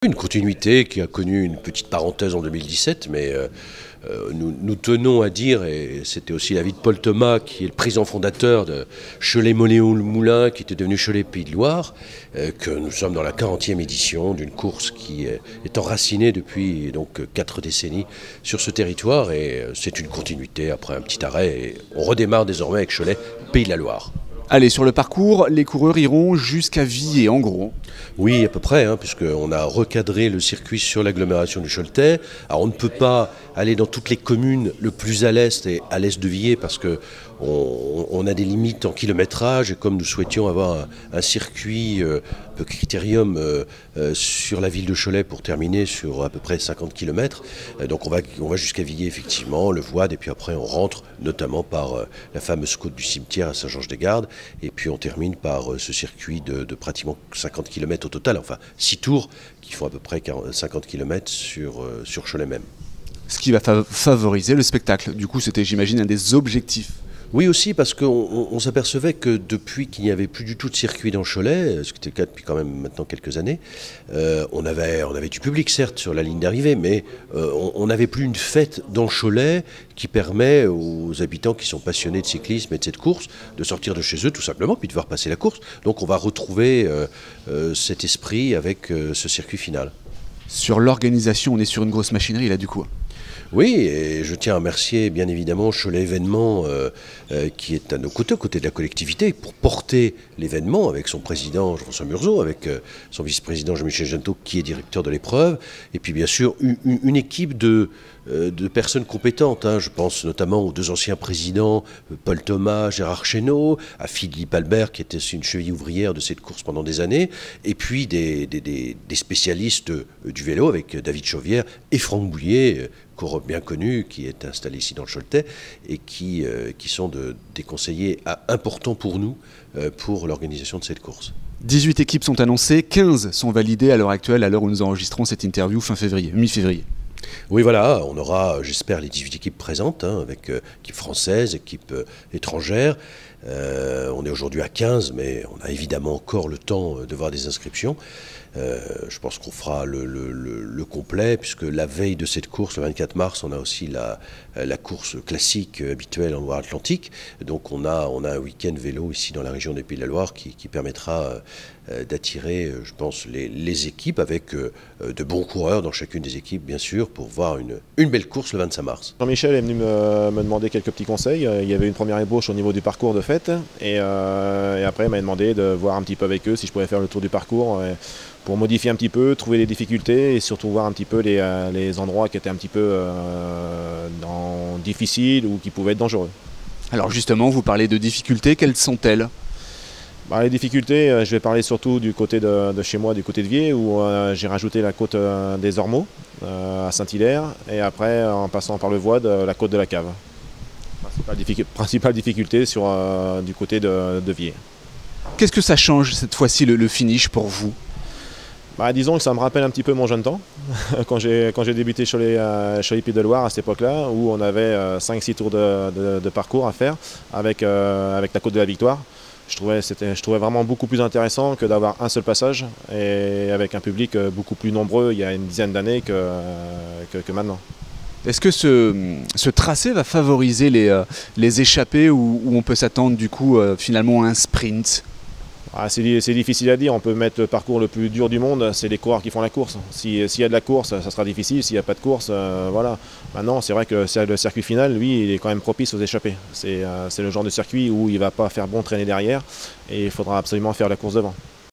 Une continuité qui a connu une petite parenthèse en 2017, mais nous tenons à dire, et c'était aussi l'avis de Paul Thomas, qui est le président fondateur de Cholet-Mauléon-le-Moulin, qui était devenu Cholet-Pays de Loire, que nous sommes dans la 40e édition d'une course qui est enracinée depuis donc 4 décennies sur ce territoire, et c'est une continuité après un petit arrêt, et on redémarre désormais avec Cholet-Pays de la Loire. Allez, sur le parcours, les coureurs iront jusqu'à Villers, en gros. Oui, à peu près, puisqu'on a recadré le circuit sur l'agglomération du Choletais. Alors on ne peut pas aller dans toutes les communes le plus à l'est et à l'est de Villers parce qu'on a des limites en kilométrage et comme nous souhaitions avoir un circuit un peu critérium sur la ville de Cholet pour terminer sur à peu près 50 km. Donc on va jusqu'à Villers effectivement, le Voide, et puis après on rentre notamment par la fameuse côte du cimetière à Saint-Georges-des-Gardes et puis on termine par ce circuit de pratiquement 50 km au total, enfin 6 tours qui font à peu près 50 km sur Cholet même. Ce qui va favoriser le spectacle. Du coup, c'était, j'imagine, un des objectifs. Oui aussi parce qu'on s'apercevait que depuis qu'il n'y avait plus du tout de circuit dans Cholet, ce qui était le cas depuis quand même maintenant quelques années, on avait du public certes sur la ligne d'arrivée, mais on n'avait plus une fête dans Cholet qui permet aux habitants qui sont passionnés de cyclisme et de cette course de sortir de chez eux tout simplement puis de voir passer la course. Donc on va retrouver cet esprit avec ce circuit final. Sur l'organisation, on est sur une grosse machinerie là du coup. Oui, et je tiens à remercier bien évidemment Cholet Événements qui est à nos côtés, aux côtés de la collectivité, pour porter l'événement avec son président Jean-François Murzeau, avec son vice-président Jean-Michel Gentot qui est directeur de l'épreuve, et puis bien sûr une équipe de personnes compétentes. Je pense notamment aux 2 anciens présidents, Paul Thomas, Gérard Chénaud, à Philippe Albert qui était une cheville ouvrière de cette course pendant des années, et puis des spécialistes du vélo avec David Chauvière et Franck Bouillet, bien connu, qui est installé ici dans le Choletais et qui sont des conseillers importants pour nous pour l'organisation de cette course. 18 équipes sont annoncées, 15 sont validées à l'heure actuelle, à l'heure où nous enregistrons cette interview fin février, mi-février. Oui, voilà, on aura, j'espère, les 18 équipes présentes, avec équipe française, équipe étrangère. On est aujourd'hui à 15, mais on a évidemment encore le temps de voir des inscriptions. Je pense qu'on fera le complet, puisque la veille de cette course, le 24 mars, on a aussi la course classique habituelle en Loire-Atlantique. Donc on a un week-end vélo ici dans la région des Pays de la Loire qui permettra d'attirer, je pense, les équipes avec de bons coureurs dans chacune des équipes, bien sûr, pour voir une belle course le 25 mars. Jean-Michel est venu me demander quelques petits conseils. Il y avait une première ébauche au niveau du parcours de fête et après il m'a demandé de voir un petit peu avec eux si je pouvais faire le tour du parcours pour modifier un petit peu, trouver les difficultés et surtout voir un petit peu les endroits qui étaient un petit peu difficiles ou qui pouvaient être dangereux. Alors justement, vous parlez de difficultés, quelles sont-elles ? Les difficultés, je vais parler surtout du côté de chez moi, du côté de Villers, où j'ai rajouté la côte des Ormeaux à Saint-Hilaire, et après, en passant par le Voide, la côte de la Cave. Principale difficulté du côté de Villers. Qu'est-ce que ça change cette fois-ci, le finish pour vous ? Disons que ça me rappelle un petit peu mon jeune temps, quand j'ai débuté sur les Pays de Loire à cette époque-là, où on avait 5-6 tours de parcours à faire avec la côte de la Victoire. Je trouvais vraiment beaucoup plus intéressant que d'avoir un seul passage et avec un public beaucoup plus nombreux il y a une dizaine d'années que maintenant. Est-ce que ce tracé va favoriser les échappées où on peut s'attendre du coup finalement à un sprint ? C'est difficile à dire, on peut mettre le parcours le plus dur du monde, c'est les coureurs qui font la course. S'il y a de la course, ça sera difficile, s'il n'y a pas de course, voilà. Maintenant, c'est vrai que le circuit final, lui, il est quand même propice aux échappées. C'est le genre de circuit où il ne va pas faire bon traîner derrière et il faudra absolument faire la course devant.